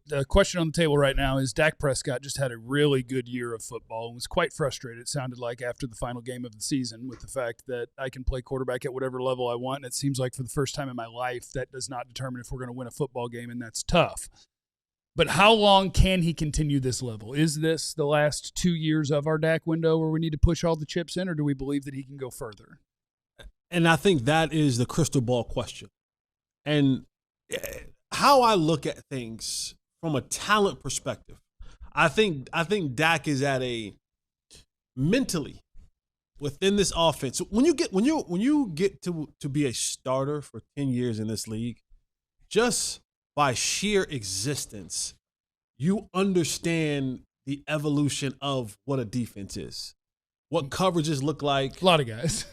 the question on the table right now is Dak Prescott just had a really good year of football and was quite frustrated, it sounded like, after the final game of the season with the fact that I can play quarterback at whatever level I want. And it seems like for the first time in my life, that does not determine if we're going to win a football game, and that's tough. But how long can he continue this level? Is this the last 2 years of our Dak window where we need to push all the chips in, or do we believe that he can go further? And I think that is the crystal ball question. And how I look at things from a talent perspective, I think Dak is at a mentally within this offense. When you get to be a starter for 10 years in this league, just by sheer existence, you understand the evolution of what a defense is. What coverages look like. A lot of guys.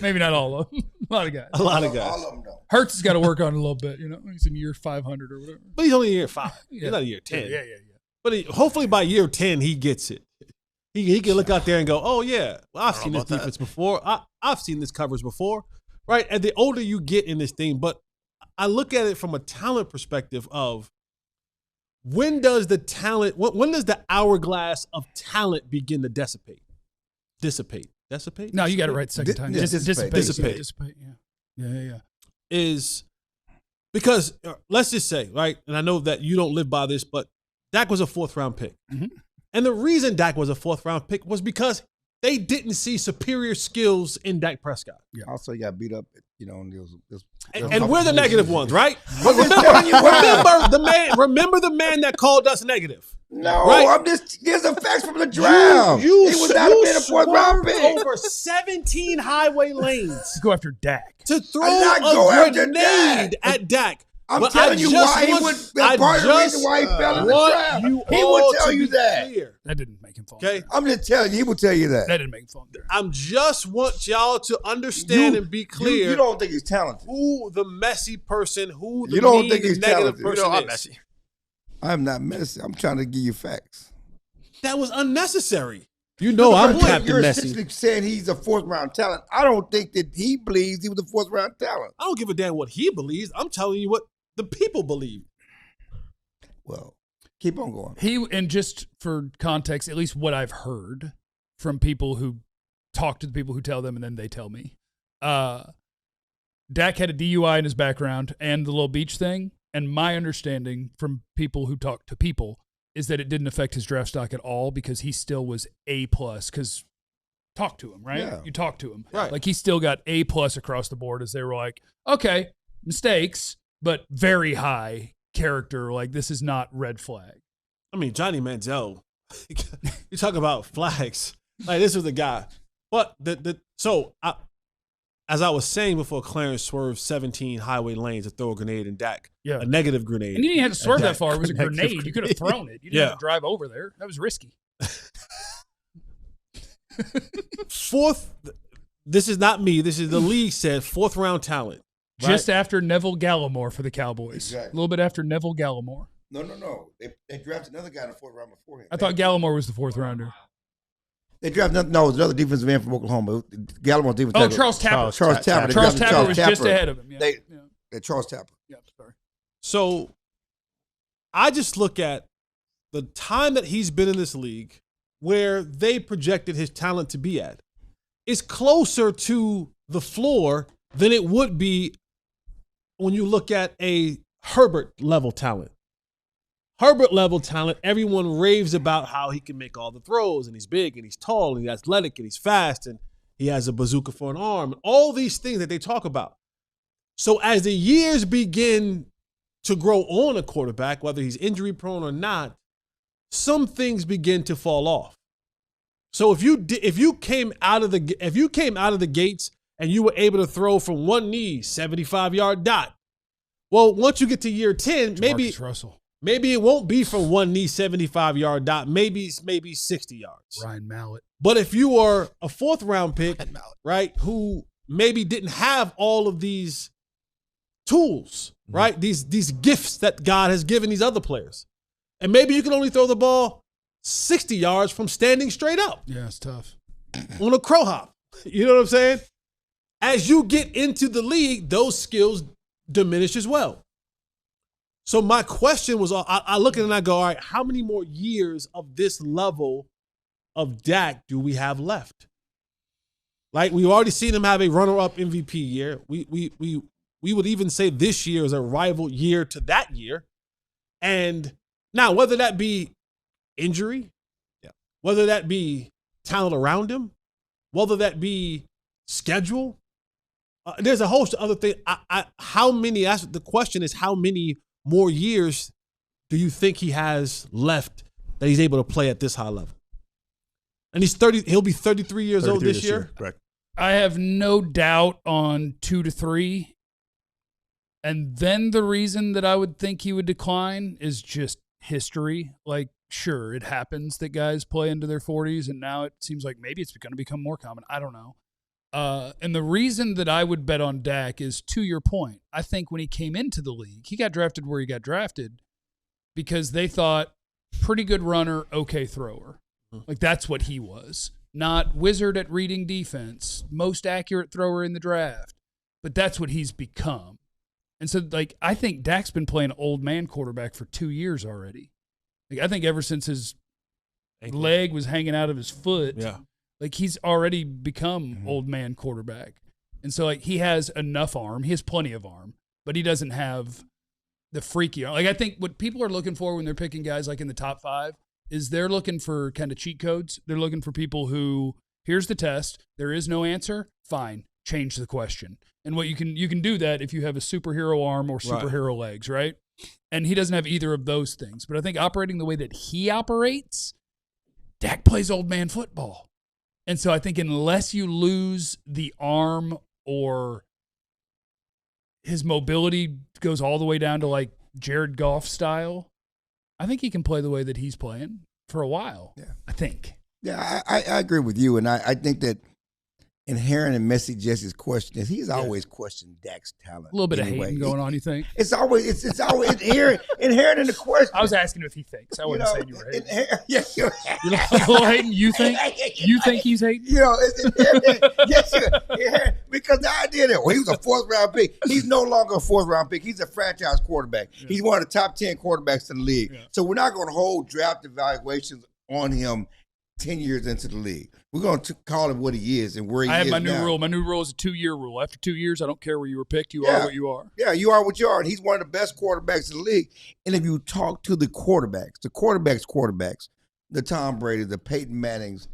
Maybe not all of them. A lot of guys. A lot of guys. All of them don't. Hurts has got to work on it a little bit. He's in year 500 or whatever. But he's only in year 5. Yeah. He's not in year 10. Yeah. But hopefully by year 10, he gets it. He can look out there and go, oh, yeah, well, I've seen this defense before. I've seen this coverage before, right? And the older you get in this thing, but I look at it from a talent perspective of when does the hourglass of talent begin to dissipate? Dissipate? No, you got it right the second time. Dissipate. Yeah. Is because let's just say, right, and I know that you don't live by this, but Dak was a 4th-round pick. Mm-hmm. And the reason Dak was a 4th-round pick was because they didn't see superior skills in Dak Prescott. Yeah. Also, he got beat up, and we're the negative ones, right? Remember the man that called us negative. No, right? There's the facts from the draft. He was not a 4th-round pick. Over 17 highway lanes. Go after Dak. To throw a grenade at Dak. I'm telling you why he would. That's part of the reason why he fell in the draft. He would tell you that. That didn't make him fall. Okay, I'm just telling you, he will tell you that. That didn't make him fall. I'm just want y'all to understand and be clear. You don't think he's talented. Who the messy person? Who the you don't think he's negative talented. person I'm is? messy. I'm not messy. I'm trying to give you facts. That was unnecessary. I'm Captain You're Messy. essentially saying he's a 4th-round talent. I don't think that he believes he was a 4th-round talent. I don't give a damn what he believes. I'm telling you what the people believe. Well, keep on going. And just for context, at least what I've heard from people who talk to the people who tell them and then they tell me, Dak had a DUI in his background and the little beach thing. And my understanding from people who talk to people is that it didn't affect his draft stock at all because he still was A+. Because talk to him, right? Yeah. You talk to him. Right. Like he still got A+ across the board as they were like, okay, mistakes, but very high character. Like this is not red flag. I mean, Johnny Manziel, you talk about flags. Like this was the guy. But as I was saying before, Clarence swerved 17 highway lanes to throw a grenade and Dak. Yeah. A negative grenade. And you didn't have to swerve that far. It was a grenade. You could have thrown it. You didn't have to drive over there. That was risky. 4th, this is not me. This is the league said 4th-round talent. Right? Just after Neville Gallimore for the Cowboys. Exactly. A little bit after Neville Gallimore. No. They drafted another guy in the 4th round before him. I thought Gallimore was the 4th rounder. They drafted no, it was another defensive end from Oklahoma. Gallimore defensive. Oh, Charles Tapper. Charles Tapper. Charles Tapper was just ahead of him. Yeah. Charles Tapper. Yeah, sorry. So I just look at the time that he's been in this league where they projected his talent to be at is closer to the floor than it would be when you look at a Herbert level talent. Herbert level talent, everyone raves about how he can make all the throws and he's big and he's tall and he's athletic and he's fast and he has a bazooka for an arm. All these things that they talk about. So as the years begin to grow on a quarterback, whether he's injury prone or not, some things begin to fall off. So if you came out of the gates and you were able to throw from one knee, 75-yard dot, well, once you get to year 10, maybe it won't be from one knee, 75-yard dot. Maybe 60 yards. Ryan Mallett. But if you are a 4th-round pick, right, who maybe didn't have all of these tools, right, these gifts that God has given these other players, and maybe you can only throw the ball 60 yards from standing straight up. Yeah, it's tough. On a crow hop. You know what I'm saying? As you get into the league, those skills diminish as well. So my question was, I look at it and I go, all right, how many more years of this level of Dak do we have left? Like, we've already seen him have a runner-up MVP year. We would even say this year is a rival year to that year. And now, whether that be injury, whether that be talent around him, whether that be schedule, there's a host of other things. The question is, how many more years do you think he has left that he's able to play at this high level? And he'll be 33 years old this year. Correct. I have no doubt on 2 to 3. And then the reason that I would think he would decline is just history. Like, sure, it happens that guys play into their 40s, and now it seems like maybe it's going to become more common. I don't know. And the reason that I would bet on Dak is, to your point, I think when he came into the league, he got drafted where he got drafted because they thought pretty good runner, okay thrower. Like, that's what he was. Not wizard at reading defense, most accurate thrower in the draft. But that's what he's become. And so, like, I think Dak's been playing old man quarterback for 2 years already. Like, I think ever since his leg was hanging out of his foot, like, he's already become old man quarterback. And so, like, he has enough arm. He has plenty of arm, but he doesn't have the freaky arm. Like, I think what people are looking for when they're picking guys like in the top 5 is they're looking for kind of cheat codes. They're looking for people who, here's the test, there is no answer, fine, change the question. And what you can do that if you have a superhero arm or superhero legs, right? And he doesn't have either of those things. But I think operating the way that he operates, Dak plays old man football. And so I think unless you lose the arm or his mobility goes all the way down to like Jared Goff style, I think he can play the way that he's playing for a while. Yeah, I think. Yeah, I agree with you. And I think that inherent in Messi Jesse's question is he's always questioned Dak's talent. A little bit of hating going on, you think? It's always inherent in the question. I was asking if he thinks. I wasn't saying you were hating. You're a little hating? You think? You think he's hating? You know, it's inherent. Because the idea that he was a 4th-round pick, he's no longer a 4th-round pick. He's a franchise quarterback. Yeah. He's one of the top 10 quarterbacks in the league. Yeah. So we're not going to hold draft evaluations on him 10 years into the league. We're going to call him what he is and where he is. I have my new rule. My new rule is a 2-year rule. After 2 years, I don't care where you were picked. You are what you are. Yeah, you are what you are. And he's one of the best quarterbacks in the league. And if you talk to the quarterbacks, the Tom Brady, the Peyton Mannings,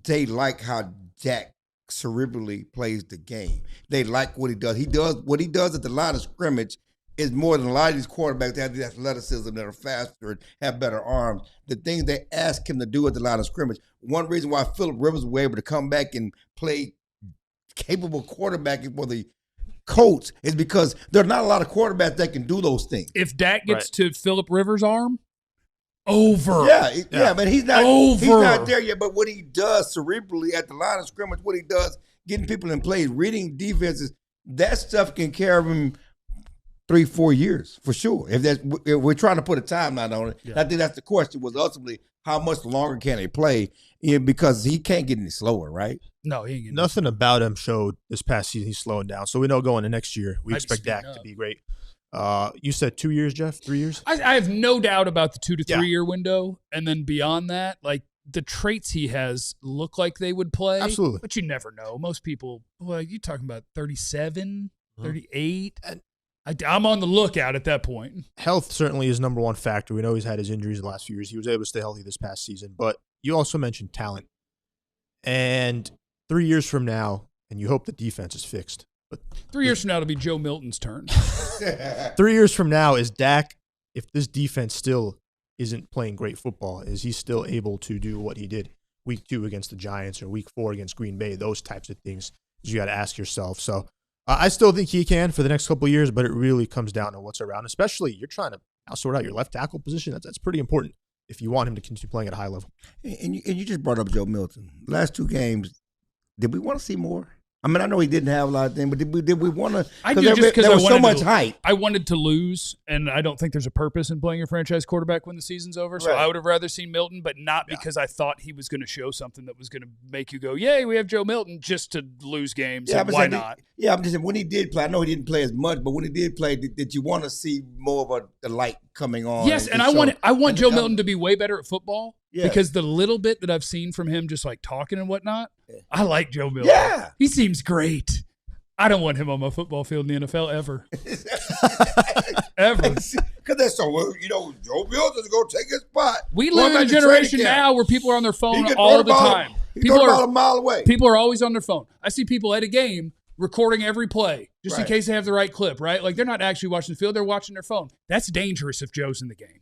they like how Dak cerebrally plays the game. They like what he does. What he does at the line of scrimmage is more than a lot of these quarterbacks that have the athleticism, that are faster and have better arms. The things they ask him to do at the line of scrimmage. One reason why Phillip Rivers was able to come back and play capable quarterbacking for the Colts is because there are not a lot of quarterbacks that can do those things. If Dak gets to Phillip Rivers' arm, over. Yeah, but he's not there yet. But what he does cerebrally at the line of scrimmage, what he does getting people in plays, reading defenses, that stuff can carry him 3-4 years for sure. If we're trying to put a timeline on it, I think that's the question. Was ultimately how much longer can he play? Because he can't get any slower, right? No, he ain't getting nothing about him showed this past season he's slowing down. So we know going to next year, we expect Dak to be great. You said 2 years, Jeff? 3 years? I have no doubt about the 2 to 3 year window, and then beyond that, like the traits he has look like they would play. Absolutely, but you never know. Most people, you talking about 37, 38. And I'm on the lookout at that point. Health certainly is number one factor. We know he's had his injuries the last few years. He was able to stay healthy this past season. But you also mentioned talent. And 3 years from now, and you hope the defense is fixed. But 3 years from now, it'll be Joe Milton's turn. 3 years from now, is Dak, if this defense still isn't playing great football, is he still able to do what he did week 2 against the Giants or week 4 against Green Bay? Those types of things you got to ask yourself. So I still think he can for the next couple of years, but it really comes down to what's around. Especially you're trying to now sort out your left tackle position. That's pretty important if you want him to continue playing at a high level. And you just brought up Joe Milton. Last 2 games, did we want to see more? I mean, I know he didn't have a lot of things, but did we want to? I do just because there was so much to, hype. I wanted to lose, and I don't think there's a purpose in playing your franchise quarterback when the season's over. So Right. I would have rather seen Milton, but not because I thought he was going to show something that was going to make you go, "Yay, we have Joe Milton," just to lose games. Yeah, and why not? I'm just saying when he did play. I know he didn't play as much, but when he did play, did you want to see more of the light coming on? Yes, and I want Joe Milton to be way better at football because the little bit that I've seen from him, just like talking and whatnot, I like Joe Milton. Yeah, he seems great. I don't want him on my football field in the NFL ever. Ever. Because that's so, Joe Milton's going to take his spot. We live in a generation now where people are on their phone all the time. People are a mile away. People are always on their phone. I see people at a game recording every play just in case they have the right clip, right? Like they're not actually watching the field. They're watching their phone. That's dangerous if Joe's in the game.